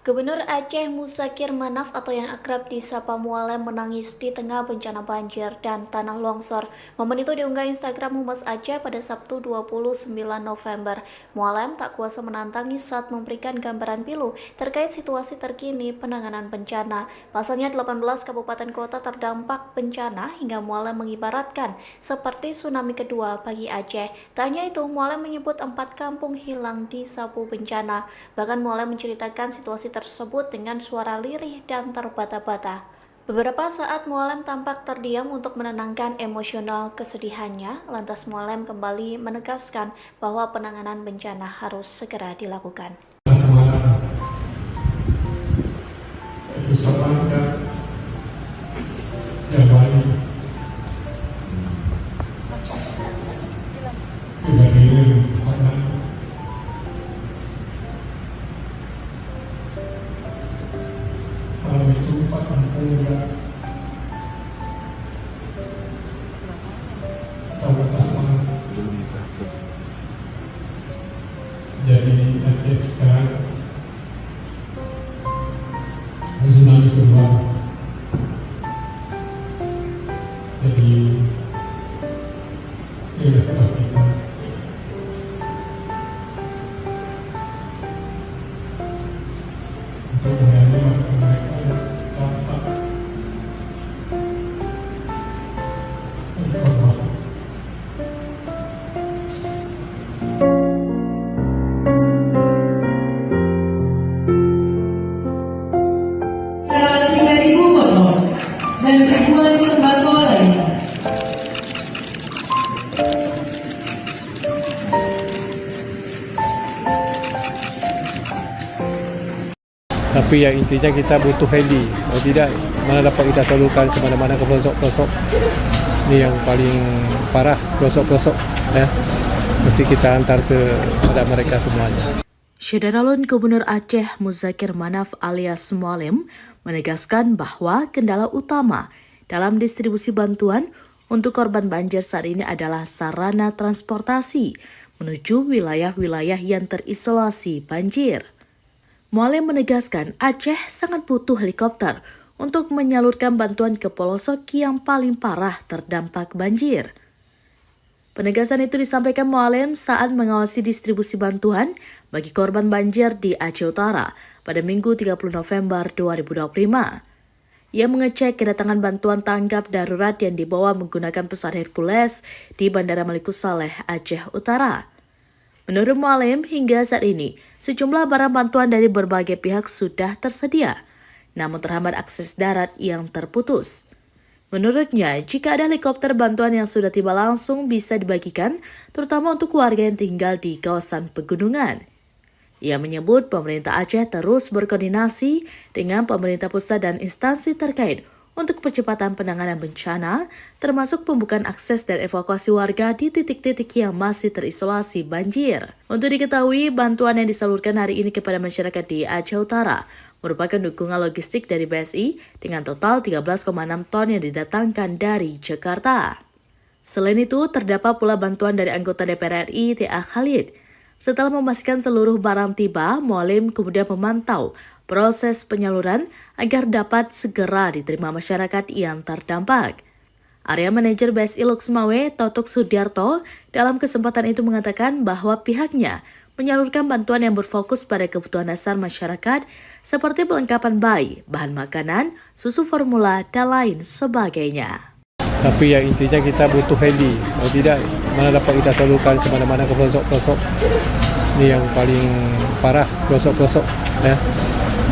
Gubernur Aceh Muzakir Manaf atau yang akrab disapa Mualem menangis di tengah bencana banjir dan tanah longsor. Momen itu diunggah Instagram Humas Aceh pada Sabtu 29 November. Mualem tak kuasa menantangi saat memberikan gambaran pilu terkait situasi terkini penanganan bencana. Pasalnya 18 kabupaten kota terdampak bencana hingga Mualem mengibaratkan seperti tsunami kedua bagi Aceh. Tak hanya itu, Mualem menyebut 4 kampung hilang disapu bencana. Bahkan Mualem menceritakan situasi tersebut dengan suara lirih dan terbata-bata. Beberapa saat Mualem tampak terdiam untuk menenangkan emosional kesedihannya. Lantas Mualem kembali menegaskan bahwa penanganan bencana harus segera dilakukan. Jadi Aceh sekarang tsunami kedua. Jadi ini adalah kita untuk mengambil mereka yang dapat informasi. Dan ribuan sembako lainnya. Tapi yang intinya kita butuh heli. Kalau tidak, mana dapat kita salurkan ke mana-mana ke pelosok-pelosok. Ini yang paling parah, pelosok-pelosok. Ya. Mesti kita hantar kepada mereka semuanya. Syederalun Gubernur Aceh Muzakir Manaf alias Mualem menegaskan bahwa kendala utama dalam distribusi bantuan untuk korban banjir saat ini adalah sarana transportasi menuju wilayah-wilayah yang terisolasi banjir. Mualem menegaskan Aceh sangat butuh helikopter untuk menyalurkan bantuan ke pelosok yang paling parah terdampak banjir. Penegasan itu disampaikan Mualem saat mengawasi distribusi bantuan bagi korban banjir di Aceh Utara pada Minggu 30 November 2025. Ia mengecek kedatangan bantuan tanggap darurat yang dibawa menggunakan pesawat Hercules di Bandara Malikut Saleh, Aceh Utara. Menurut Mualem, hingga saat ini, sejumlah barang bantuan dari berbagai pihak sudah tersedia, namun terhambat akses darat yang terputus. Menurutnya, jika ada helikopter bantuan yang sudah tiba langsung bisa dibagikan, terutama untuk warga yang tinggal di kawasan pegunungan. Ia menyebut pemerintah Aceh terus berkoordinasi dengan pemerintah pusat dan instansi terkait untuk percepatan penanganan bencana, termasuk pembukaan akses dan evakuasi warga di titik-titik yang masih terisolasi banjir. Untuk diketahui, bantuan yang disalurkan hari ini kepada masyarakat di Aceh Utara merupakan dukungan logistik dari BSI dengan total 13,6 ton yang didatangkan dari Jakarta. Selain itu, terdapat pula bantuan dari anggota DPR RI T.A. Khalid. Setelah memastikan seluruh barang tiba, Mualem kemudian memantau proses penyaluran agar dapat segera diterima masyarakat yang terdampak. Area Manajer BSI Luxmawe, Totok Sudiarto, dalam kesempatan itu mengatakan bahwa pihaknya menyalurkan bantuan yang berfokus pada kebutuhan dasar masyarakat seperti perlengkapan bayi, bahan makanan, susu formula, dan lain sebagainya. Tapi yang intinya kita butuh heli. Kalau tidak, mana dapat kita salurkan ke mana-mana ke pelosok-pelosok. Ini yang paling parah, pelosok-pelosok. Ya.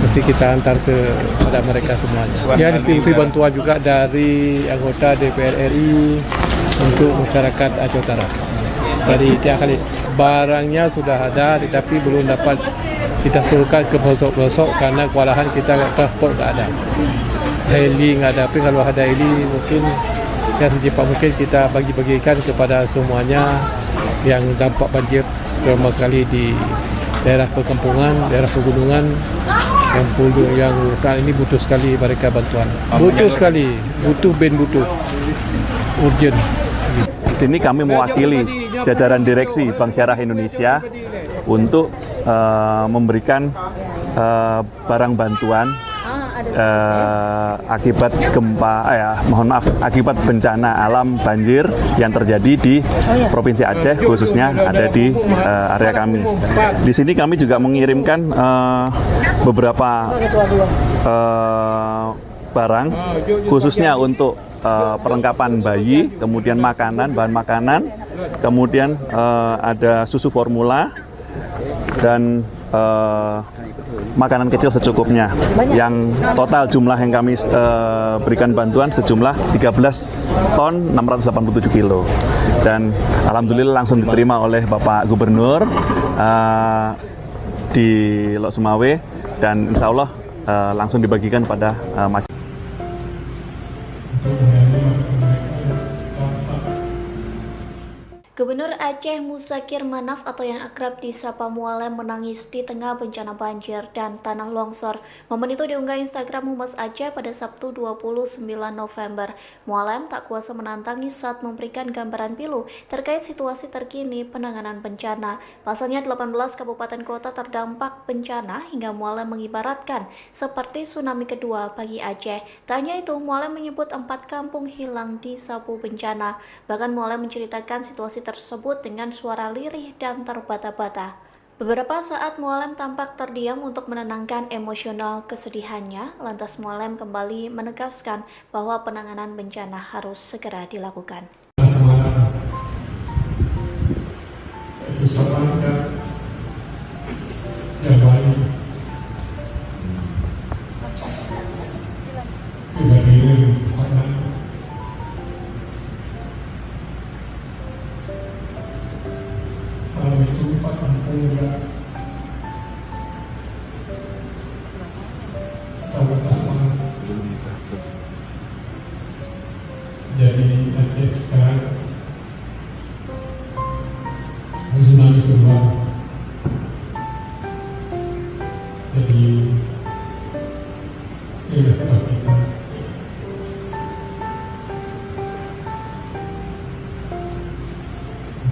Mesti kita hantar kepada mereka semuanya. Ya, distribusi bantuan juga dari anggota DPR RI untuk masyarakat Aceh Utara. Dari T.A. Khalid. Barangnya sudah ada, tetapi belum dapat kita salurkan ke pelosok-pelosok karena kewalahan kita transport tak ada. Heli nggak ada, tapi kalau ada heli mungkin yang secepat mungkin kita bagi-bagikan kepada semuanya yang dampak banjir terutama sekali di daerah perkampungan, daerah pegunungan yang saat ini butuh sekali mereka bantuan. Butuh sekali, butuh urgent. sini kami mewakili jajaran direksi Bank Syariah Indonesia untuk memberikan barang bantuan akibat akibat bencana alam banjir yang terjadi di Provinsi Aceh, khususnya ada di area kami. Di sini kami juga mengirimkan beberapa barang khususnya untuk perlengkapan bayi, kemudian makanan, bahan makanan, kemudian ada susu formula dan makanan kecil secukupnya. Yang total jumlah yang kami berikan bantuan sejumlah 13 ton 687 kilo. Dan alhamdulillah langsung diterima oleh Bapak Gubernur di Lok Sumawe, dan insya Allah langsung dibagikan pada masyarakat. Gubernur Aceh Muzakir Manaf atau yang akrab disapa Mualem menangis di tengah bencana banjir dan tanah longsor. Momen itu diunggah Instagram Humas Aceh pada Sabtu 29 November. Mualem tak kuasa menantangi saat memberikan gambaran pilu terkait situasi terkini penanganan bencana. Pasalnya 18 kabupaten kota terdampak bencana hingga Mualem mengibaratkan seperti tsunami kedua bagi Aceh. Tak hanya itu, Mualem menyebut 4 kampung hilang di sapu bencana. Bahkan Mualem menceritakan situasi tersebut dengan suara lirih dan terbata-bata. Beberapa saat Mualem tampak terdiam untuk menenangkan emosional kesedihannya. Lantas Mualem kembali menegaskan bahwa penanganan bencana harus segera dilakukan. Yang baik dibandingin kesana kalau itu Pak Kampung ya coba tangan. Jadi Aceh sekarang tsunami kedua. Jadi ini kita untuk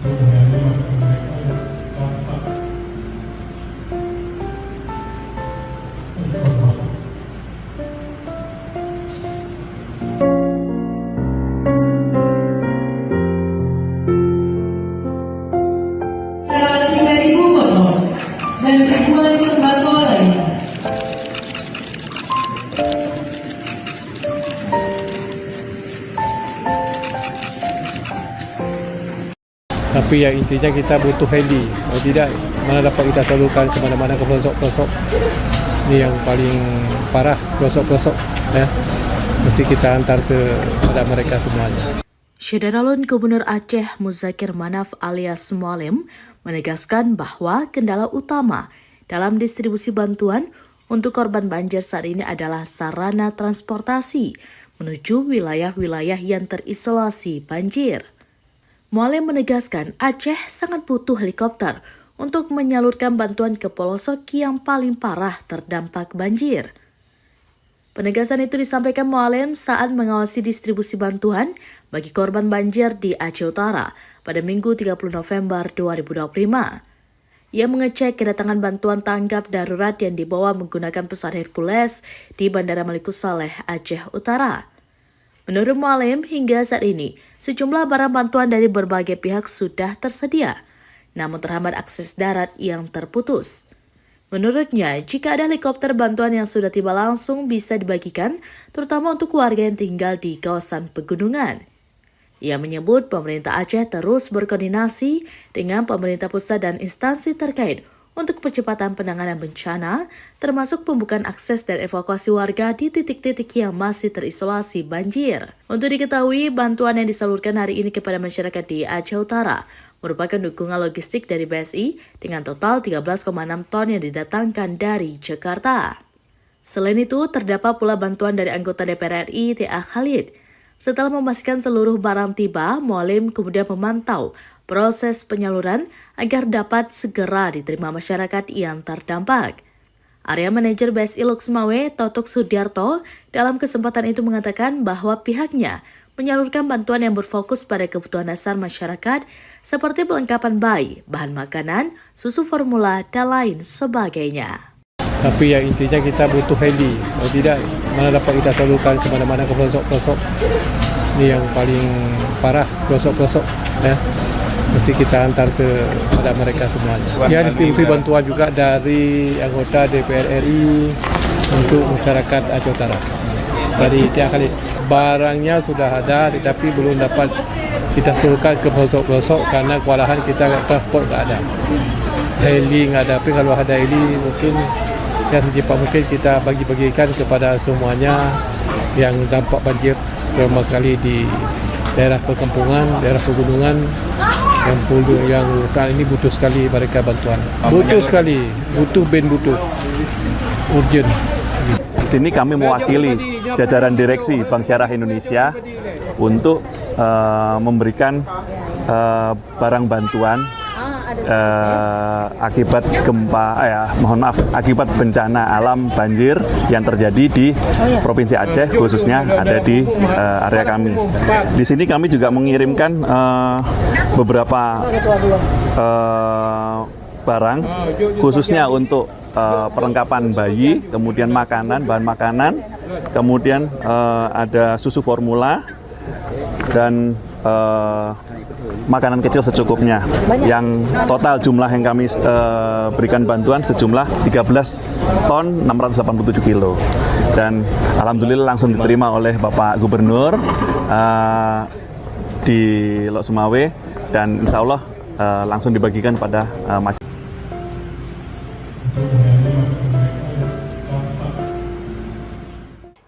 menyelamatkan mereka yang terdampak informasi. Sekitar 3.000 motor dan ribuan sembako lainnya. Tapi ya intinya kita butuh heli. Kalau tidak, mana dapat kita salurkan ke mana-mana ke pelosok-pelosok. Ini yang paling parah, pelosok-pelosok. Ya. Mesti kita antar kepada mereka semuanya. Syederalun Gubernur Aceh Muzakir Manaf alias Mualem menegaskan bahwa kendala utama dalam distribusi bantuan untuk korban banjir saat ini adalah sarana transportasi menuju wilayah-wilayah yang terisolasi banjir. Mualem menegaskan Aceh sangat butuh helikopter untuk menyalurkan bantuan ke pelosok yang paling parah terdampak banjir. Penegasan itu disampaikan Mualem saat mengawasi distribusi bantuan bagi korban banjir di Aceh Utara pada Minggu 30 November 2025. Ia mengecek kedatangan bantuan tanggap darurat yang dibawa menggunakan pesawat Hercules di Bandara Malikus Saleh, Aceh Utara. Menurut Mualem, hingga saat ini, sejumlah barang bantuan dari berbagai pihak sudah tersedia, namun terhambat akses darat yang terputus. Menurutnya, jika ada helikopter bantuan yang sudah tiba langsung bisa dibagikan, terutama untuk warga yang tinggal di kawasan pegunungan. Ia menyebut pemerintah Aceh terus berkoordinasi dengan pemerintah pusat dan instansi terkait untuk percepatan penanganan bencana, termasuk pembukaan akses dan evakuasi warga di titik-titik yang masih terisolasi banjir. Untuk diketahui, bantuan yang disalurkan hari ini kepada masyarakat di Aceh Utara merupakan dukungan logistik dari BSI dengan total 13,6 ton yang didatangkan dari Jakarta. Selain itu, terdapat pula bantuan dari anggota DPR RI T.A. Khalid. Setelah memastikan seluruh barang tiba, Mualem kemudian memantau proses penyaluran agar dapat segera diterima masyarakat yang terdampak. Area Manajer BSI Lok Sumawe, Totok Sudiarto, dalam kesempatan itu mengatakan bahwa pihaknya menyalurkan bantuan yang berfokus pada kebutuhan dasar masyarakat seperti perlengkapan bayi, bahan makanan, susu formula, dan lain sebagainya. Tapi yang intinya kita butuh heli. Kalau tidak, mana dapat kita salurkan ke mana-mana ke pelosok-pelosok. Ini yang paling parah, pelosok-pelosok. Ya. Mesti kita hantar kepada mereka semuanya. Ya, distribusi bantuan juga dari anggota DPR RI untuk masyarakat Aceh Utara. Dari tiap kali barangnya sudah ada, tetapi belum dapat kita salurkan ke pelosok-pelosok karena kewalahan kita transport nggak ada. Heli nggak ada, tapi kalau ada heli mungkin yang secepat mungkin kita bagi-bagikan kepada semuanya yang dampak banjir terutama sekali di daerah perkampungan, daerah pegunungan yang saat ini butuh sekali mereka bantuan. Butuh sekali, butuh urgent. Di sini kami mewakili jajaran direksi Bank Syariah Indonesia untuk memberikan barang bantuan akibat akibat bencana alam banjir yang terjadi di Provinsi Aceh, khususnya ada di area kami. Di sini kami juga mengirimkan beberapa barang khususnya untuk perlengkapan bayi, kemudian makanan, bahan makanan, kemudian ada susu formula dan makanan kecil secukupnya. Yang total jumlah yang kami berikan bantuan sejumlah 13 ton 687 kilo. Dan alhamdulillah langsung diterima oleh Bapak Gubernur di Lok Sumawe dan insya Allah langsung dibagikan pada masyarakat.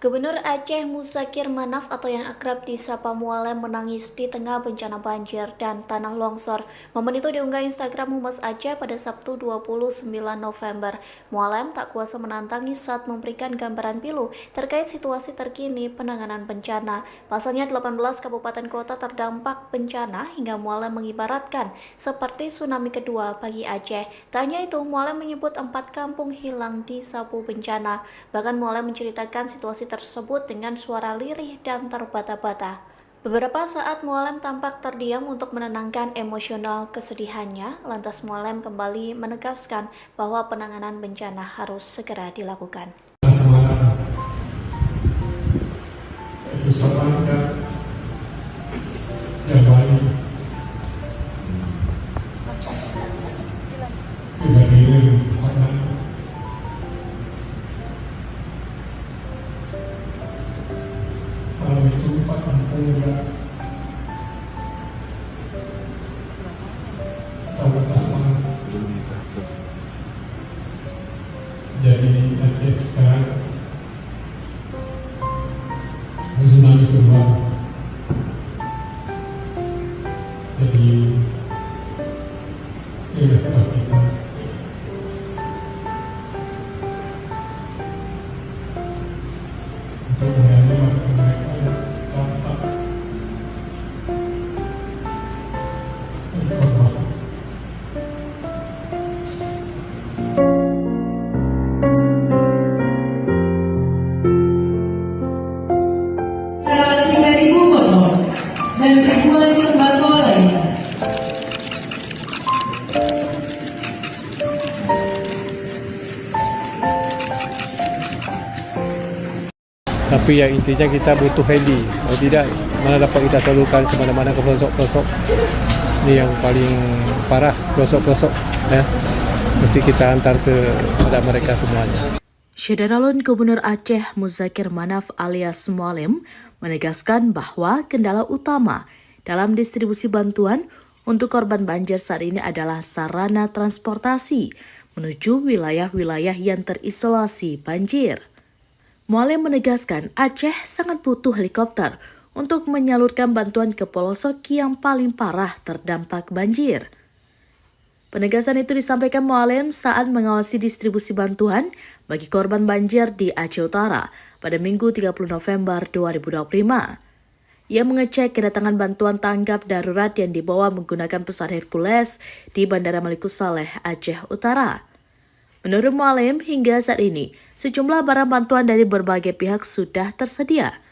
Gubernur Aceh Muzakir Manaf atau yang akrab disapa Mualem menangis di tengah bencana banjir dan tanah longsor. Momen itu diunggah Instagram Humas Aceh pada Sabtu 29 November. Mualem tak kuasa menantangi saat memberikan gambaran pilu terkait situasi terkini penanganan bencana. Pasalnya 18 kabupaten kota terdampak bencana hingga Mualem mengibaratkan seperti tsunami kedua bagi Aceh. Tak hanya itu, Mualem menyebut 4 kampung hilang di sapu bencana. Bahkan Mualem menceritakan situasi tersebut dengan suara lirih dan terbata-bata. Beberapa saat Mualem tampak terdiam untuk menenangkan emosional kesedihannya. Lantas Mualem kembali menegaskan bahwa penanganan bencana harus segera dilakukan. Yang baik dibandingin sangat kalau itu kampung ya jadi Aceh sekarang tsunami kedua. Jadi ini adalah kita untuk menyelamatkan mereka yang dapat informasi. Sekitar 3.000 motor dan ribuan sembako lainnya. Tapi yang intinya kita butuh heli. Kalau tidak, mana dapat kita salurkan ke mana-mana ke pelosok-pelosok. Ini yang paling parah, pelosok-pelosok. Ya. Mesti kita hantar kepada mereka semuanya. Syederalun Gubernur Aceh Muzakir Manaf alias Mualem menegaskan bahwa kendala utama dalam distribusi bantuan untuk korban banjir saat ini adalah sarana transportasi menuju wilayah-wilayah yang terisolasi banjir. Mualem menegaskan Aceh sangat butuh helikopter untuk menyalurkan bantuan ke pelosok yang paling parah terdampak banjir. Penegasan itu disampaikan Mualem saat mengawasi distribusi bantuan bagi korban banjir di Aceh Utara pada Minggu 30 November 2025. Ia mengecek kedatangan bantuan tanggap darurat yang dibawa menggunakan pesawat Hercules di Bandara Malikut Saleh, Aceh Utara. Menurut Mualem, hingga saat ini, sejumlah barang bantuan dari berbagai pihak sudah tersedia.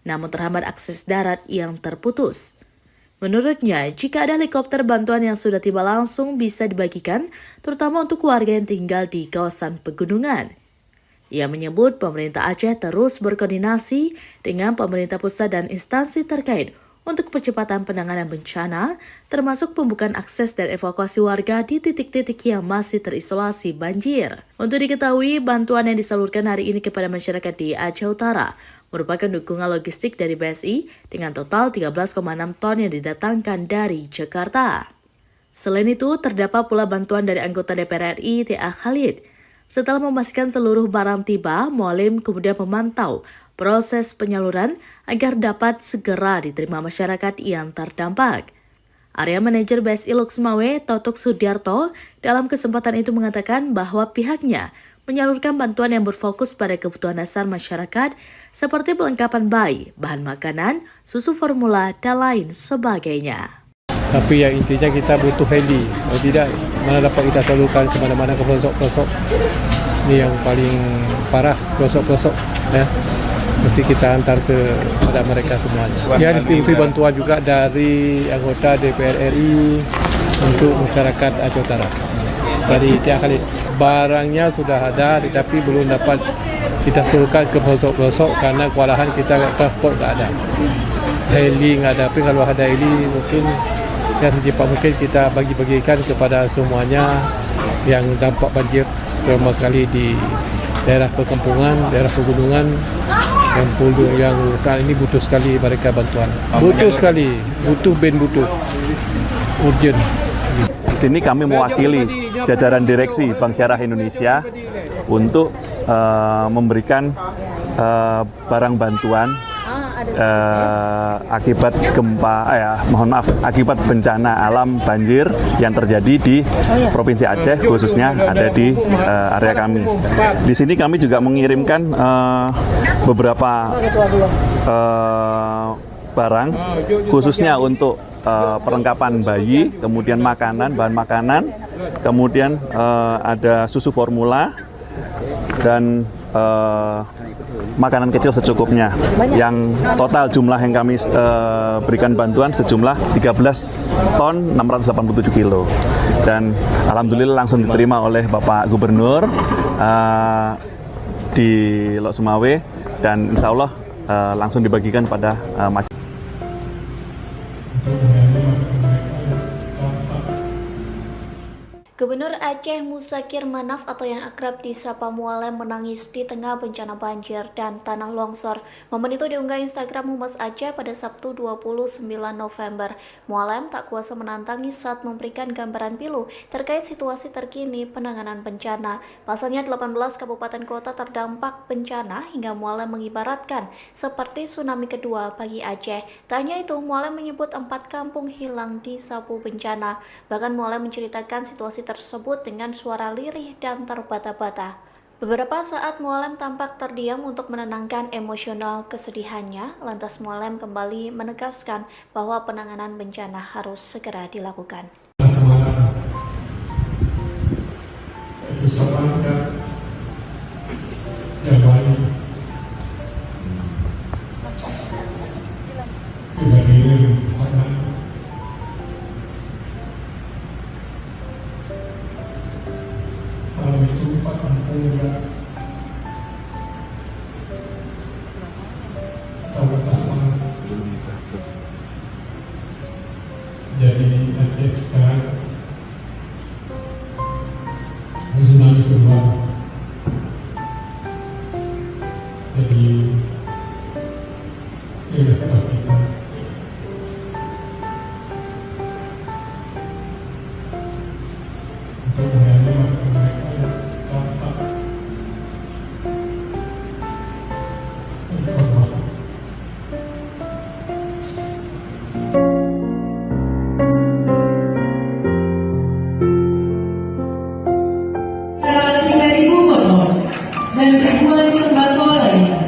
namun terhambat akses darat yang terputus. Menurutnya, jika ada helikopter bantuan yang sudah tiba langsung bisa dibagikan, terutama untuk warga yang tinggal di kawasan pegunungan. Ia menyebut pemerintah Aceh terus berkoordinasi dengan pemerintah pusat dan instansi terkait untuk percepatan penanganan bencana, termasuk pembukaan akses dan evakuasi warga di titik-titik yang masih terisolasi banjir. Untuk diketahui, bantuan yang disalurkan hari ini kepada masyarakat di Aceh Utara merupakan dukungan logistik dari BSI dengan total 13,6 ton yang didatangkan dari Jakarta. Selain itu, terdapat pula bantuan dari anggota DPR RI T.A. Khalid. Setelah memastikan seluruh barang tiba, Mualim kemudian memantau proses penyaluran agar dapat segera diterima masyarakat yang terdampak. Area Manajer BSI Lok Sumawe, Totok Sudiarto, dalam kesempatan itu mengatakan bahwa pihaknya menyalurkan bantuan yang berfokus pada kebutuhan dasar masyarakat seperti pelengkapan bayi, bahan makanan, susu formula, dan lain sebagainya. Tapi ya intinya kita butuh heli. Kalau tidak, mana dapat kita salurkan ke mana-mana ke pelosok-pelosok. Ini yang paling parah, pelosok-pelosok. Ya. Mesti kita antar kepada mereka semuanya. Ya, distribusi bantuan juga dari anggota DPR RI untuk masyarakat Aceh Utara. Dari T.A. Khalid. Barangnya sudah ada, tetapi belum dapat kita salurkan ke pelosok-pelosok karena kewalahan kita transport tak ada. Heli nggak ada, tapi kalau ada heli mungkin yang secepat mungkin kita bagi-bagikan kepada semuanya yang dampak banjir terutama sekali di daerah perkampungan, daerah pegunungan yang saat ini butuh sekali mereka bantuan. Butuh sekali, butuh urgent. Di sini kami mewakili jajaran direksi Bank Syariah Indonesia untuk memberikan barang bantuan akibat akibat bencana alam banjir yang terjadi di Provinsi Aceh, khususnya ada di area kami. Di sini kami juga mengirimkan beberapa barang khususnya untuk perlengkapan bayi, kemudian makanan, bahan makanan, kemudian ada susu formula dan makanan kecil secukupnya. Yang total jumlah yang kami berikan bantuan sejumlah 13 ton 687 kilo. Dan alhamdulillah langsung diterima oleh Bapak Gubernur di Lok Sumawe dan insya Allah langsung dibagikan pada masyarakat. Gubernur Aceh Muzakir Manaf atau yang akrab disapa Mualem menangis di tengah bencana banjir dan tanah longsor. Momen itu diunggah Instagram Humas Aceh pada Sabtu 29 November. Mualem tak kuasa menantangi saat memberikan gambaran pilu terkait situasi terkini penanganan bencana. Pasalnya 18 kabupaten kota terdampak bencana hingga Mualem mengibaratkan seperti tsunami kedua bagi Aceh. Tak hanya itu, Mualem menyebut 4 kampung hilang di sapu bencana. Bahkan Mualem menceritakan situasi tersebut dengan suara lirih dan terbata-bata. Beberapa saat Mualem tampak terdiam untuk menenangkan emosional kesedihannya, lantas Mualem kembali menegaskan bahwa penanganan bencana harus segera dilakukan. Yang baik dibandingin sangat kalau itu Pak Kampung ya sama-sama jadi Aceh sekarang tsunami kedua. Jadi ini kita untuk mengenai mereka yang dapat informasi. Sekitar 3.000 motor dan ribuan sembako lainnya.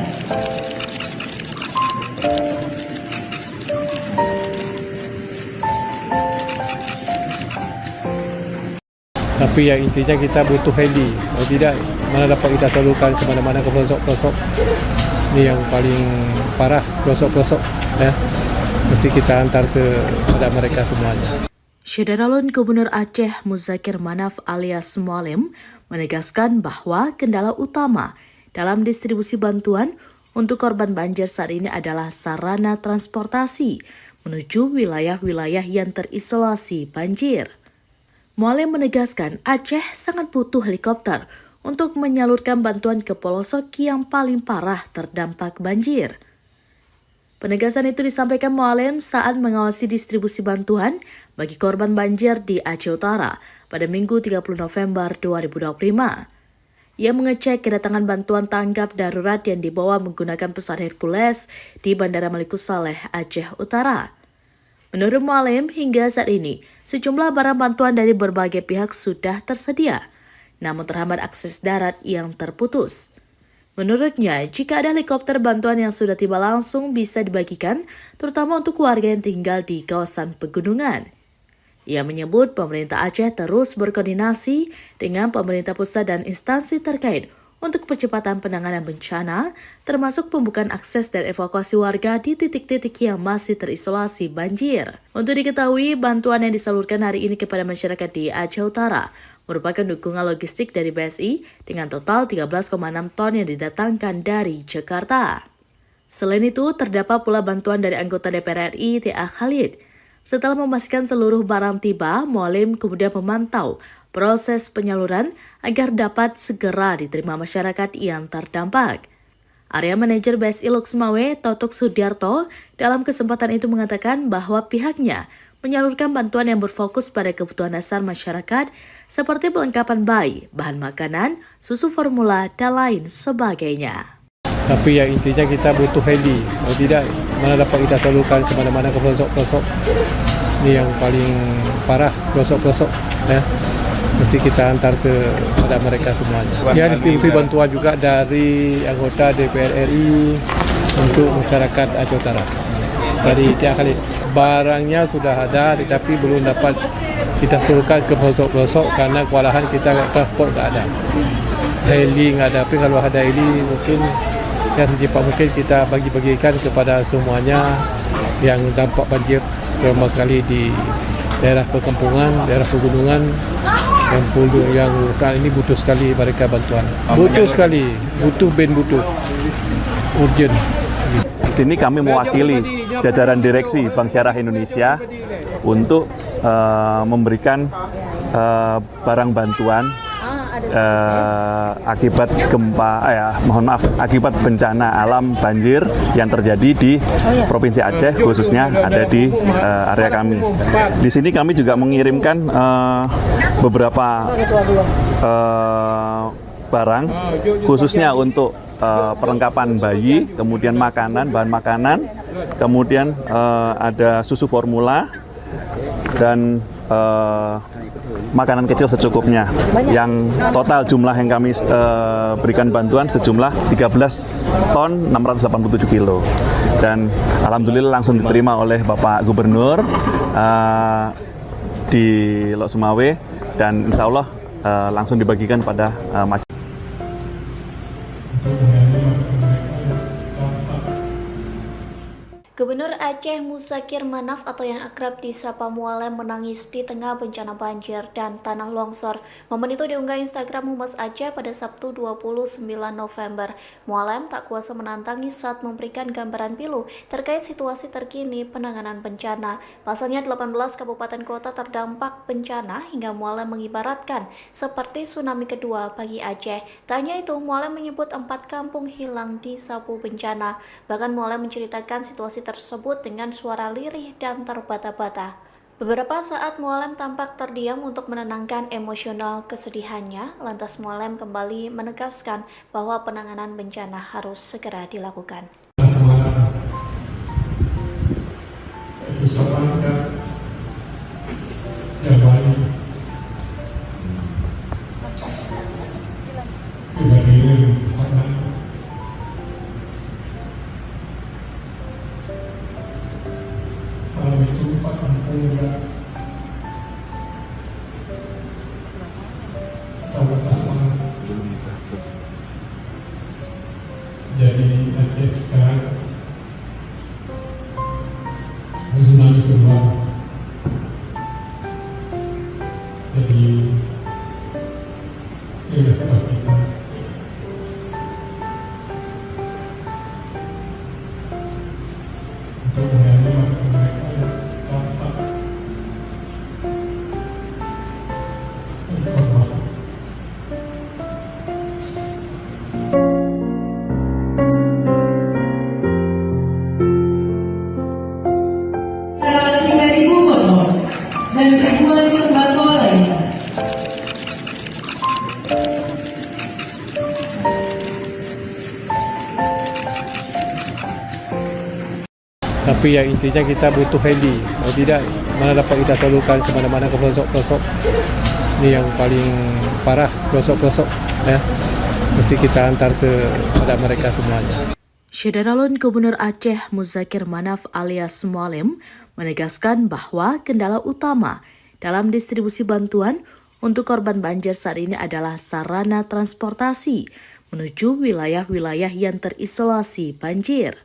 Tapi ya intinya kita butuh heli. Kalau tidak, mana dapat kita salurkan ke mana-mana ke pelosok-pelosok. Ini yang paling parah, pelosok-pelosok ya. Mesti kita antar kepada mereka semuanya. Syederalun Gubernur Aceh Muzakir Manaf alias Mualim menegaskan bahwa kendala utama dalam distribusi bantuan untuk korban banjir saat ini adalah sarana transportasi menuju wilayah-wilayah yang terisolasi banjir. Mualim menegaskan Aceh sangat butuh helikopter untuk menyalurkan bantuan ke pelosok yang paling parah terdampak banjir. Penegasan itu disampaikan Mualim saat mengawasi distribusi bantuan bagi korban banjir di Aceh Utara pada Minggu 30 November 2025. Ia mengecek kedatangan bantuan tanggap darurat yang dibawa menggunakan pesawat Hercules di Bandara Maliku Saleh, Aceh Utara. Menurut Mualim, hingga saat ini, sejumlah barang bantuan dari berbagai pihak sudah tersedia, namun terhambat akses darat yang terputus. Menurutnya, jika ada helikopter bantuan yang sudah tiba langsung bisa dibagikan, terutama untuk warga yang tinggal di kawasan pegunungan. Ia menyebut pemerintah Aceh terus berkoordinasi dengan pemerintah pusat dan instansi terkait untuk percepatan penanganan bencana, termasuk pembukaan akses dan evakuasi warga di titik-titik yang masih terisolasi banjir. Untuk diketahui, bantuan yang disalurkan hari ini kepada masyarakat di Aceh Utara merupakan dukungan logistik dari BSI dengan total 13,6 ton yang didatangkan dari Jakarta. Selain itu, terdapat pula bantuan dari anggota DPR RI T.A. Khalid. Setelah memastikan seluruh barang tiba, Mualim kemudian memantau proses penyaluran agar dapat segera diterima masyarakat yang terdampak. Area Manajer BSI Loksmawe, Totok Sudiarto, dalam kesempatan itu mengatakan bahwa pihaknya menyalurkan bantuan yang berfokus pada kebutuhan dasar masyarakat seperti perlengkapan bayi, bahan makanan, susu formula, dan lain sebagainya. Tapi yang intinya kita butuh heli. Kalau tidak, mana dapat kita salurkan ke mana-mana ke pelosok-pelosok. Ini yang paling parah, pelosok-pelosok ya. Mesti kita antar kepada mereka semuanya. Ya, distribusi bantuan juga dari anggota DPR RI untuk masyarakat Aceh Utara. Dari T.A. Khalid. Barangnya sudah ada, tetapi belum dapat kita salurkan ke pelosok-pelosok karena kewalahan kita transport tak ada. Heli nggak ada, tapi kalau ada heli mungkin yang secepat mungkin kita bagi-bagikan kepada semuanya yang dampak banjir, terutama sekali di daerah perkampungan, daerah pegunungan, yang saat ini butuh sekali mereka bantuan. Butuh sekali, butuh urgent. Di sini kami mewakili jajaran direksi Bank Syariah Indonesia untuk memberikan barang bantuan akibat akibat bencana alam banjir yang terjadi di Provinsi Aceh, khususnya ada di area kami. Di sini kami juga mengirimkan beberapa barang khususnya untuk perlengkapan bayi, kemudian makanan, bahan makanan, kemudian ada susu formula dan makanan kecil secukupnya. Yang total jumlah yang kami berikan bantuan sejumlah 13 ton 687 kilo. Dan alhamdulillah langsung diterima oleh Bapak Gubernur di Lok Sumawe dan insya Allah langsung dibagikan pada masyarakat. Gubernur Aceh Muzakir Manaf atau yang akrab disapa Mualim menangis di tengah bencana banjir dan tanah longsor. Momen itu diunggah Instagram Humas Aceh pada Sabtu 29 November. Mualim tak kuasa menantangi saat memberikan gambaran pilu terkait situasi terkini penanganan bencana. Pasalnya 18 kabupaten kota terdampak bencana hingga Mualim mengibaratkan seperti tsunami kedua bagi Aceh. Tak hanya itu, Mualim menyebut 4 kampung hilang di sapu bencana. Bahkan Mualim menceritakan situasi tersebut dengan suara lirih dan terbata-bata. Beberapa saat Mualim tampak terdiam untuk menenangkan emosional kesedihannya. Lantas Mualim kembali menegaskan bahwa penanganan bencana harus segera dilakukan. Yang baik dibandingin sangat kalau itu kampung ya Kabupaten jadi Aceh sekarang tidak sepertinya untuk menyanyi waktu mereka yang rasa informasi. Sekitar 3.000 motor dan ribuan sembako lainnya. Tapi yang intinya kita butuh heli. Kalau tidak, mana dapat kita salurkan ke mana-mana ke pelosok-pelosok. Ini yang paling parah, pelosok-pelosok. Ya. Mesti kita hantar kepada mereka semuanya. Syederalun Gubernur Aceh Muzakir Manaf alias Smualem menegaskan bahwa kendala utama dalam distribusi bantuan untuk korban banjir saat ini adalah sarana transportasi menuju wilayah-wilayah yang terisolasi banjir.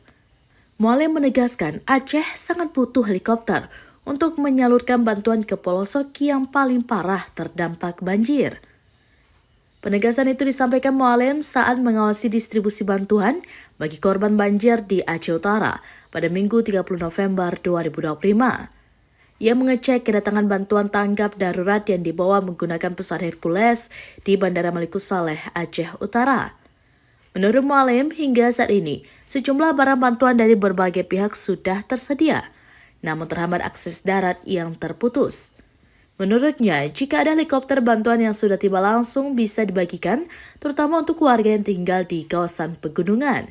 Mualem menegaskan Aceh sangat butuh helikopter untuk menyalurkan bantuan ke pelosok yang paling parah terdampak banjir. Penegasan itu disampaikan Mualem saat mengawasi distribusi bantuan bagi korban banjir di Aceh Utara pada Minggu 30 November 2025. Ia mengecek kedatangan bantuan tanggap darurat yang dibawa menggunakan pesawat Hercules di Bandara Malikut Saleh, Aceh Utara. Menurut Mualem, hingga saat ini, sejumlah barang bantuan dari berbagai pihak sudah tersedia, namun terhambat akses darat yang terputus. Menurutnya, jika ada helikopter bantuan yang sudah tiba langsung bisa dibagikan, terutama untuk warga yang tinggal di kawasan pegunungan.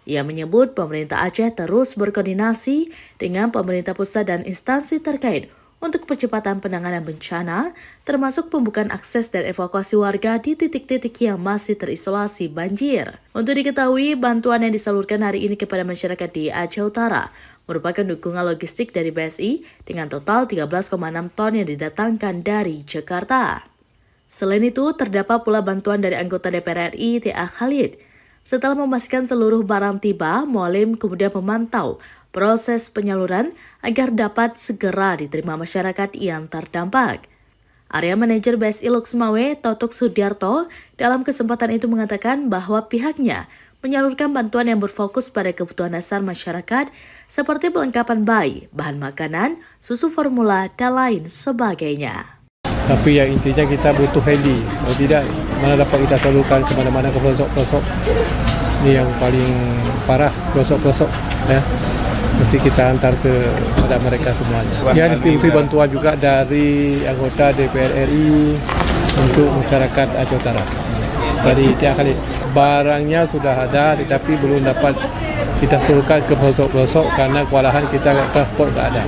Ia menyebut pemerintah Aceh terus berkoordinasi dengan pemerintah pusat dan instansi terkait untuk percepatan penanganan bencana, termasuk pembukaan akses dan evakuasi warga di titik-titik yang masih terisolasi banjir. Untuk diketahui, bantuan yang disalurkan hari ini kepada masyarakat di Aceh Utara merupakan dukungan logistik dari BSI dengan total 13,6 ton yang didatangkan dari Jakarta. Selain itu, terdapat pula bantuan dari anggota DPR RI T.A. Khalid. Setelah memastikan seluruh barang tiba, Mualem kemudian memantau proses penyaluran agar dapat segera diterima masyarakat yang terdampak. Area Manajer BSI Lok Sumawe, Totok Sudiarto, dalam kesempatan itu mengatakan bahwa pihaknya menyalurkan bantuan yang berfokus pada kebutuhan dasar masyarakat seperti perlengkapan bayi, bahan makanan, susu formula, dan lain sebagainya. Tapi yang intinya kita butuh heli. Kalau tidak, mana dapat kita salurkan ke mana-mana ke pelosok-pelosok. Ini yang paling parah, pelosok-pelosok. Ya. Mesti kita hantar kepada mereka semuanya. Ya, distribusi bantuan juga dari anggota DPR RI untuk masyarakat Aceh Utara. Dari T.A. Khalid. Barangnya sudah ada tetapi belum dapat kita salurkan ke pelosok-pelosok karena kewalahan kita transport tak ada.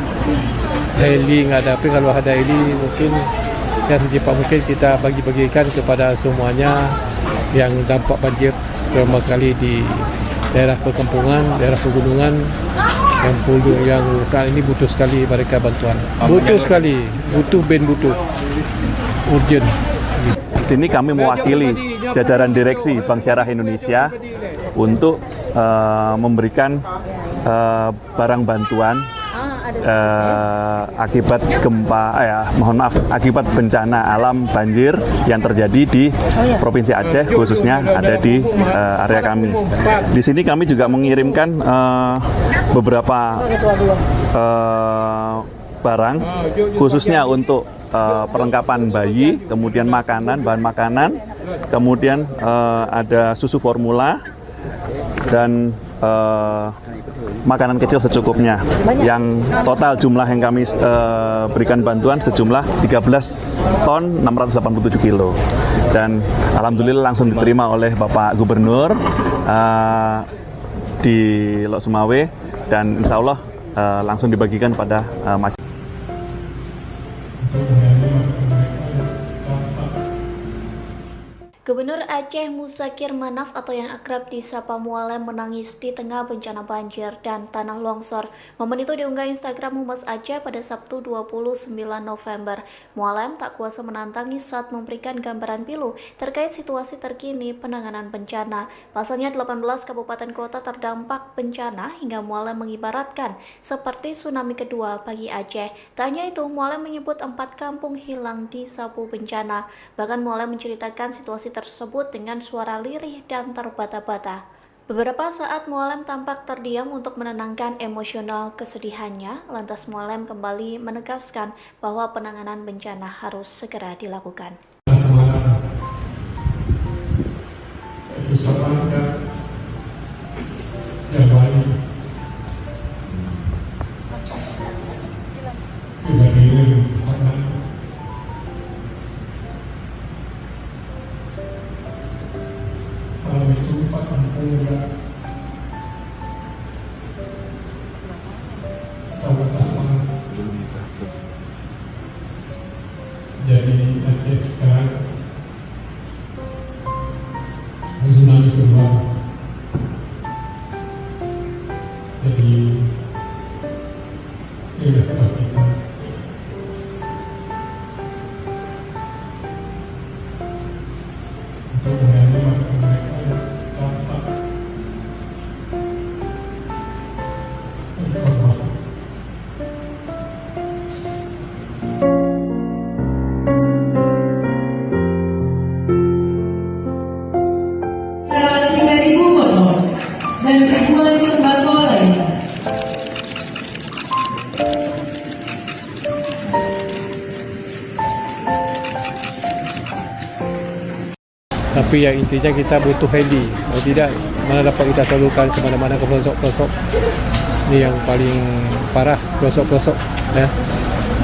Heli nggak ada, tapi kalau ada heli mungkin yang secepat mungkin kita bagi-bagikan kepada semuanya yang dampak banjir terutama sekali di daerah perkampungan, daerah pegunungan yang saat ini butuh sekali mereka bantuan. Butuh sekali, butuh urgent. Di sini kami mewakili jajaran direksi Bank Syariah Indonesia untuk memberikan barang bantuan akibat akibat bencana alam banjir yang terjadi di Provinsi Aceh, khususnya ada di area kami. Di sini kami juga mengirimkan beberapa barang khususnya untuk perlengkapan bayi, kemudian makanan, bahan makanan, kemudian ada susu formula dan makanan kecil secukupnya. Yang total jumlah yang kami berikan bantuan sejumlah 13 ton 687 kilo. Dan alhamdulillah langsung diterima oleh Bapak Gubernur di Lok Sumawe dan insya Allah langsung dibagikan pada masyarakat. Gubernur Aceh Muzakir Manaf atau yang akrab disapa Mualem menangis di tengah bencana banjir dan tanah longsor. Momen itu diunggah Instagram Humas Aceh pada Sabtu 29 November. Mualem tak kuasa menantangis saat memberikan gambaran pilu terkait situasi terkini penanganan bencana. Pasalnya 18 kabupaten kota terdampak bencana hingga Mualem mengibaratkan seperti tsunami kedua bagi Aceh. Tak hanya itu, Mualem menyebut 4 kampung hilang disapu bencana. Bahkan Mualem menceritakan situasi tersebut dengan suara lirih dan terbata-bata. Beberapa saat Mualem tampak terdiam untuk menenangkan emosional kesedihannya, lantas Mualem kembali menegaskan bahwa penanganan bencana harus segera dilakukan. Semangat yang baik dibandingin sangat malam itu Pak Kampung juga coba semangat jadi Aceh sekarang tsunami kedua. Jadi ini adalah kita untuk menyelamatkan mereka yang rasa informasi. Kira 3.000 motor dan ribuan sembako lainnya. Tapi yang intinya kita butuh heli. Kalau tidak, mana dapat kita salurkan ke mana-mana ke pelosok-pelosok. Ini yang paling parah, pelosok-pelosok. Ya.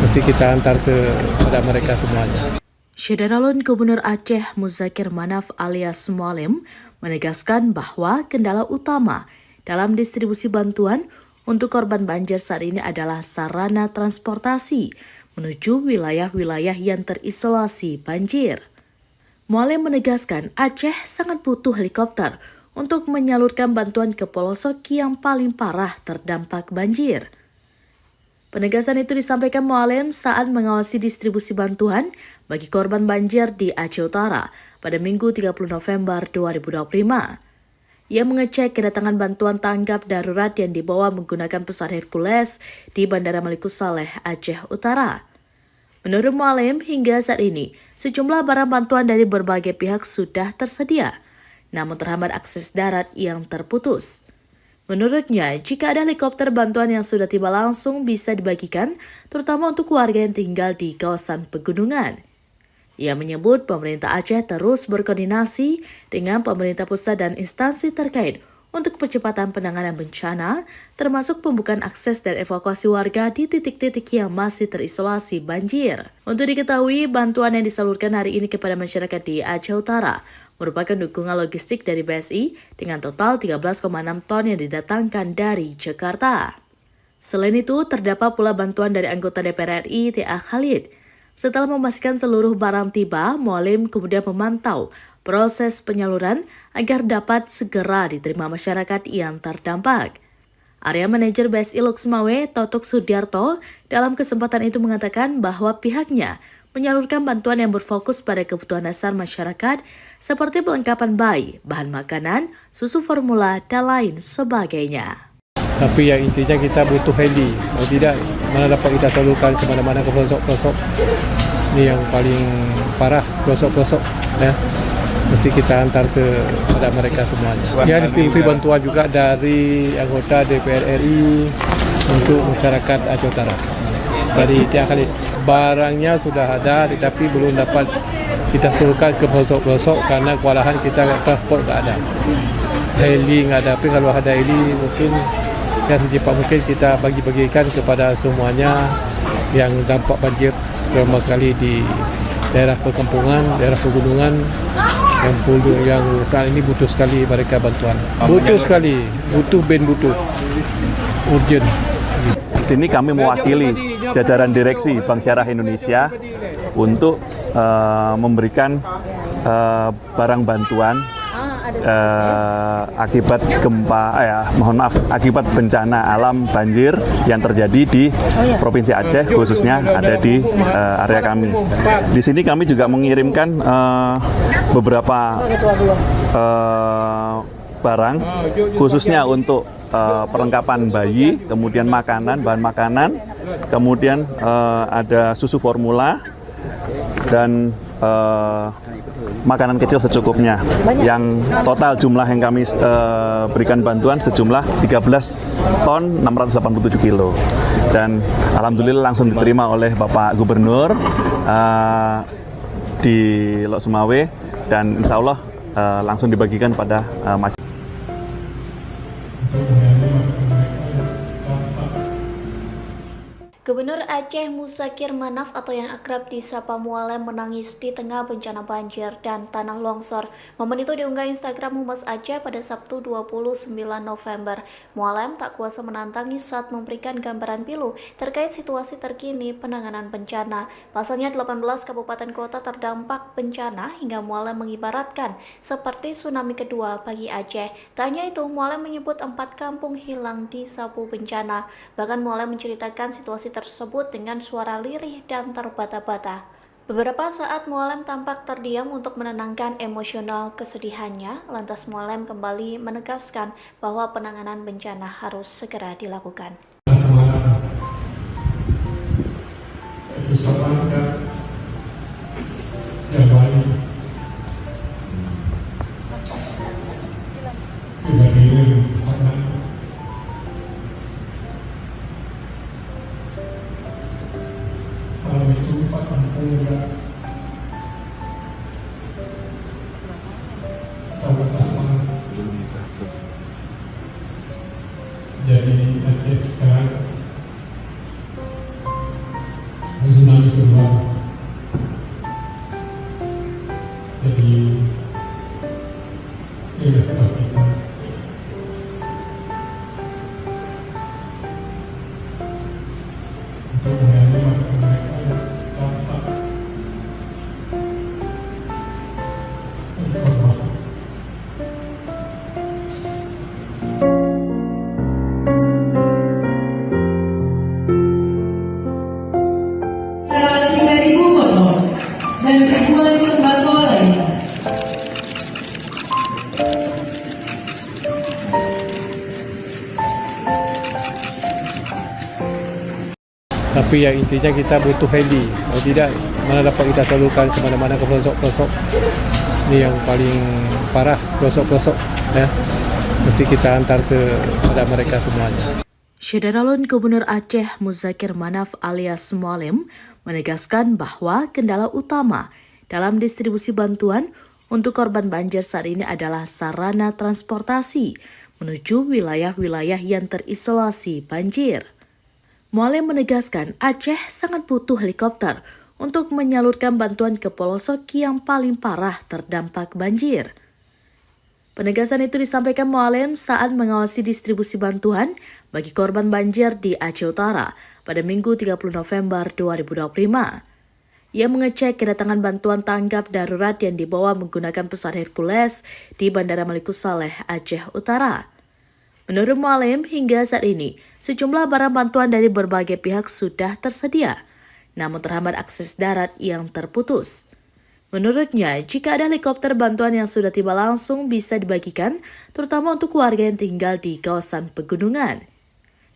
Mesti kita hantar kepada mereka semuanya. Syederalun Gubernur Aceh Muzakir Manaf alias Mualem menegaskan bahwa kendala utama dalam distribusi bantuan untuk korban banjir saat ini adalah sarana transportasi menuju wilayah-wilayah yang terisolasi banjir. Mualem menegaskan Aceh sangat butuh helikopter untuk menyalurkan bantuan ke pelosok yang paling parah terdampak banjir. Penegasan itu disampaikan Mualem saat mengawasi distribusi bantuan bagi korban banjir di Aceh Utara pada Minggu 30 November 2025. Ia mengecek kedatangan bantuan tanggap darurat yang dibawa menggunakan pesawat Hercules di Bandara Malikus Saleh, Aceh Utara. Menurut Mualem, hingga saat ini, sejumlah barang bantuan dari berbagai pihak sudah tersedia, namun terhambat akses darat yang terputus. Menurutnya, jika ada helikopter bantuan yang sudah tiba langsung bisa dibagikan, terutama untuk warga yang tinggal di kawasan pegunungan. Ia menyebut pemerintah Aceh terus berkoordinasi dengan pemerintah pusat dan instansi terkait untuk percepatan penanganan bencana, termasuk pembukaan akses dan evakuasi warga di titik-titik yang masih terisolasi banjir. Untuk diketahui, bantuan yang disalurkan hari ini kepada masyarakat di Aceh Utara merupakan dukungan logistik dari BSI dengan total 13,6 ton yang didatangkan dari Jakarta. Selain itu, terdapat pula bantuan dari anggota DPR RI T.A. Khalid. Setelah memastikan seluruh barang tiba, Mualem kemudian memantau proses penyaluran agar dapat segera diterima masyarakat yang terdampak. Area Manajer BSI Luxmawe, Totok Sudiarto, dalam kesempatan itu mengatakan bahwa pihaknya menyalurkan bantuan yang berfokus pada kebutuhan dasar masyarakat seperti pelengkapan bayi, bahan makanan, susu formula, dan lain sebagainya. Tapi yang intinya kita butuh heli. Kalau tidak, mana dapat kita salurkan ke mana-mana ke pelosok-pelosok. Ini yang paling parah, pelosok-pelosok. Ya. Mesti kita hantar kepada mereka semuanya. Ya, distribusi bantuan juga dari anggota DPR RI untuk masyarakat Aceh Utara. Dari T.A. Khalid. Barangnya sudah ada, tetapi belum dapat kita salurkan ke pelosok-pelosok karena kewalahan kita transport tak ada. Heli nggak ada, tapi kalau ada heli mungkin yang secepat mungkin kita bagi-bagikan kepada semuanya yang dampak banjir terutama sekali di daerah perkampungan, daerah pegunungan yang saat ini butuh sekali mereka bantuan. Butuh sekali, butuh urgent. Di sini kami mewakili jajaran direksi Bank Syariah Indonesia untuk memberikan barang bantuan akibat akibat bencana alam banjir yang terjadi di Provinsi Aceh, khususnya ada di area kami. Di sini kami juga mengirimkan beberapa barang khususnya untuk perlengkapan bayi, kemudian makanan, bahan makanan, kemudian ada susu formula dan makanan kecil secukupnya. Yang total jumlah yang kami berikan bantuan sejumlah 13 ton 687 kilo. Dan alhamdulillah langsung diterima oleh Bapak Gubernur di Lok Sumawe, dan insya Allah langsung dibagikan pada masyarakat. Gubernur Aceh Muzakir Manaf atau yang akrab disapa Mualem menangis di tengah bencana banjir dan tanah longsor. Momen itu diunggah Instagram Humas Aceh pada Sabtu 29 November. Mualem tak kuasa menantangi saat memberikan gambaran pilu terkait situasi terkini penanganan bencana. Pasalnya 18 kabupaten kota terdampak bencana hingga Mualem mengibaratkan seperti tsunami kedua bagi Aceh. Tak hanya itu, Mualem menyebut 4 kampung hilang di sapu bencana. Bahkan Mualem menceritakan situasi tersebut dengan suara lirih dan terbata-bata. Beberapa saat Mualem tampak terdiam untuk menenangkan emosional kesedihannya. Lantas Mualem kembali menegaskan bahwa penanganan bencana harus segera dilakukan. Yang baik kejadian sangat kalau itu Pak Kampung juga sama-sama jadi Aceh sekarang tsunami kedua. Jadi ini adalah kita untuk menyelamatkan mereka yang dapat informasi. Sekitar 3.000 motor dan ribuan sembako lainnya. Tapi yang intinya kita butuh heli. Kalau tidak, mana dapat kita salurkan ke mana-mana ke pelosok-pelosok. Ini yang paling parah, pelosok-pelosok. Ya. Mesti kita hantar kepada mereka semuanya. Syederalun Gubernur Aceh Muzakir Manaf alias Mualem menegaskan bahwa kendala utama dalam distribusi bantuan untuk korban banjir saat ini adalah sarana transportasi menuju wilayah-wilayah yang terisolasi banjir. Mualem menegaskan Aceh sangat butuh helikopter untuk menyalurkan bantuan ke pelosok yang paling parah terdampak banjir. Penegasan itu disampaikan Mualem saat mengawasi distribusi bantuan bagi korban banjir di Aceh Utara pada Minggu 30 November 2025. Ia mengecek kedatangan bantuan tanggap darurat yang dibawa menggunakan pesawat Hercules di Bandara Malikus Saleh, Aceh Utara. Menurut Mualem, hingga saat ini, sejumlah barang bantuan dari berbagai pihak sudah tersedia, namun terhambat akses darat yang terputus. Menurutnya, jika ada helikopter bantuan yang sudah tiba langsung bisa dibagikan, terutama untuk warga yang tinggal di kawasan pegunungan.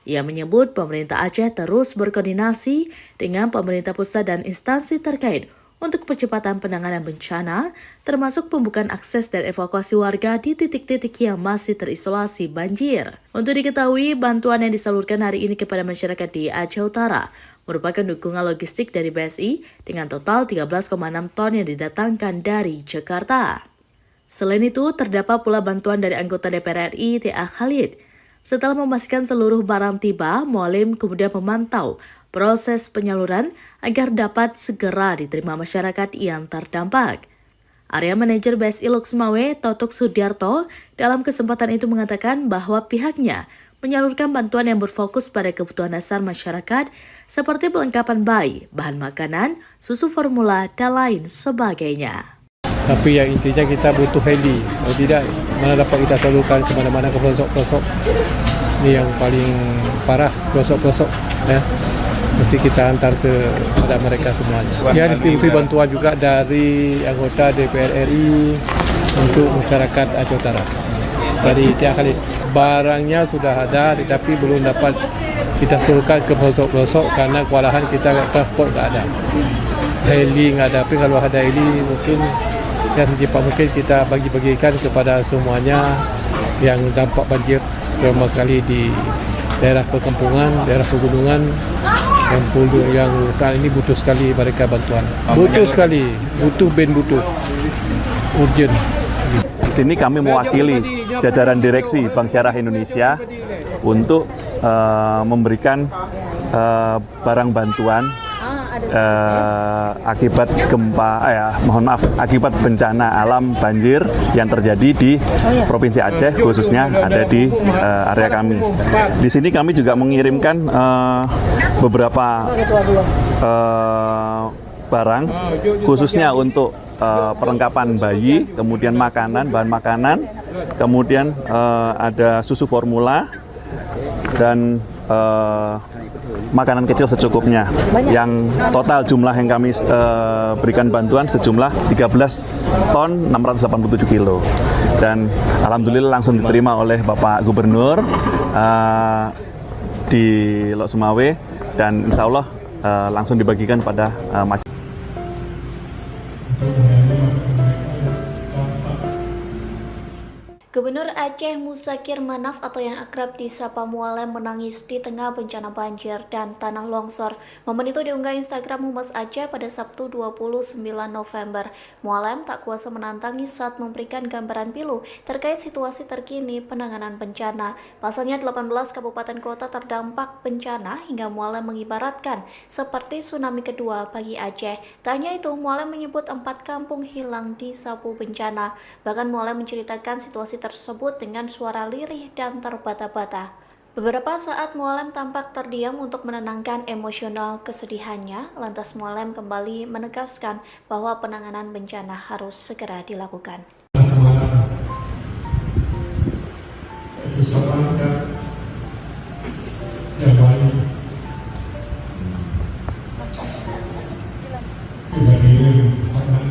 Ia menyebut pemerintah Aceh terus berkoordinasi dengan pemerintah pusat dan instansi terkait untuk percepatan penanganan bencana, termasuk pembukaan akses dan evakuasi warga di titik-titik yang masih terisolasi banjir. Untuk diketahui, bantuan yang disalurkan hari ini kepada masyarakat di Aceh Utara merupakan dukungan logistik dari BSI dengan total 13,6 ton yang didatangkan dari Jakarta. Selain itu, terdapat pula bantuan dari anggota DPR RI T.A. Khalid. Setelah memastikan seluruh barang tiba, Mualem kemudian memantau proses penyaluran agar dapat segera diterima masyarakat yang terdampak. Area Manajer BSI Lok Sumawe, Totok Sudiarto, dalam kesempatan itu mengatakan bahwa pihaknya menyalurkan bantuan yang berfokus pada kebutuhan dasar masyarakat seperti perlengkapan bayi, bahan makanan, susu formula, dan lain sebagainya. Tapi yang intinya kita butuh heli. Kalau tidak, mana dapat kita salurkan ke mana-mana ke pelosok-pelosok. Ini yang paling parah, pelosok-pelosok. Ya. Mesti kita hantar kepada mereka semuanya. Ya, distribusi bantuan juga dari anggota DPR RI untuk masyarakat Aceh Utara. Dari T.A. Khalid. Barangnya sudah ada, tetapi belum dapat kita salurkan ke pelosok-pelosok karena kewalahan kita transport tidak ada. heli nggak ada, tapi kalau ada heli mungkin yang secepat mungkin kita bagi-bagikan kepada semuanya yang dampak banjir terutama sekali di daerah perkampungan, daerah pegunungan yang saat ini butuh sekali mereka bantuan. Butuh sekali, butuh urgent. Di sini kami mewakili jajaran direksi Bank Syariah Indonesia untuk memberikan barang bantuan akibat akibat bencana alam banjir yang terjadi di Provinsi Aceh, khususnya ada di area kami. Di sini kami juga mengirimkan beberapa barang khususnya untuk perlengkapan bayi, kemudian makanan, bahan makanan, kemudian ada susu formula dan makanan kecil secukupnya. Yang total jumlah yang kami berikan bantuan sejumlah 13 ton 687 kilo. Dan alhamdulillah langsung diterima oleh Bapak Gubernur di Lok Sumawe, dan insya Allah langsung dibagikan pada masyarakat. Gubernur Aceh Muzakir Manaf atau yang akrab disapa Mualem menangis di tengah bencana banjir dan tanah longsor. Momen itu diunggah Instagram Humas Aceh pada Sabtu 29 November. Mualem tak kuasa menantangis saat memberikan gambaran pilu terkait situasi terkini penanganan bencana. Pasalnya 18 kabupaten kota terdampak bencana hingga Mualem mengibaratkan seperti tsunami kedua bagi Aceh. Tak hanya itu, Mualem menyebut 4 kampung hilang disapu bencana. Bahkan Mualem menceritakan situasi tersebut dengan suara lirih dan terbata-bata. Beberapa saat Mualem tampak terdiam untuk menenangkan emosional kesedihannya. Lantas Mualem kembali menegaskan bahwa penanganan bencana harus segera dilakukan. Semangat yang baik dibandingkan sangat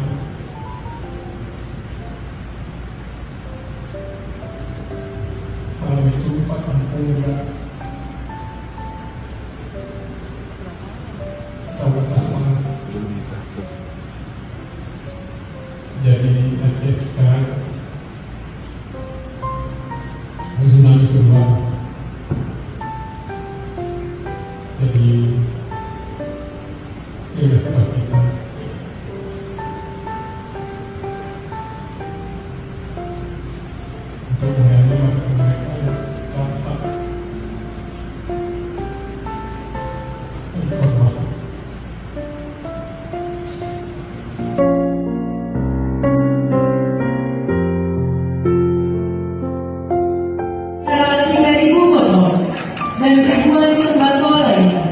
kalau itu kampung ya Kecamatan jadi Aceh sekarang tsunami kedua. Jadi ini adalah kita untuk mengambil mereka yang dapat informasi. Sekitar 3.000 motor dan ribuan sembako lainnya.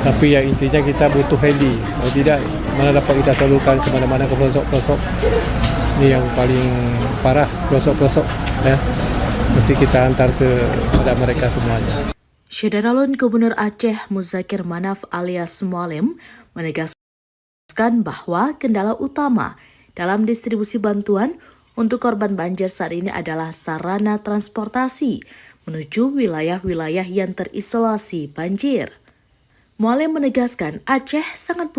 Tapi yang intinya kita butuh heli. Kalau tidak, mana dapat kita salurkan ke mana-mana ke pelosok-pelosok. Ini yang paling parah, pelosok-pelosok. Ya. Mesti kita antar kepada mereka semuanya. Syederalun Gubernur Aceh Muzakir Manaf alias Mualem menegaskan bahwa kendala utama dalam distribusi bantuan untuk korban banjir saat ini adalah sarana transportasi menuju wilayah-wilayah yang terisolasi banjir. Mualem menegaskan Aceh sangat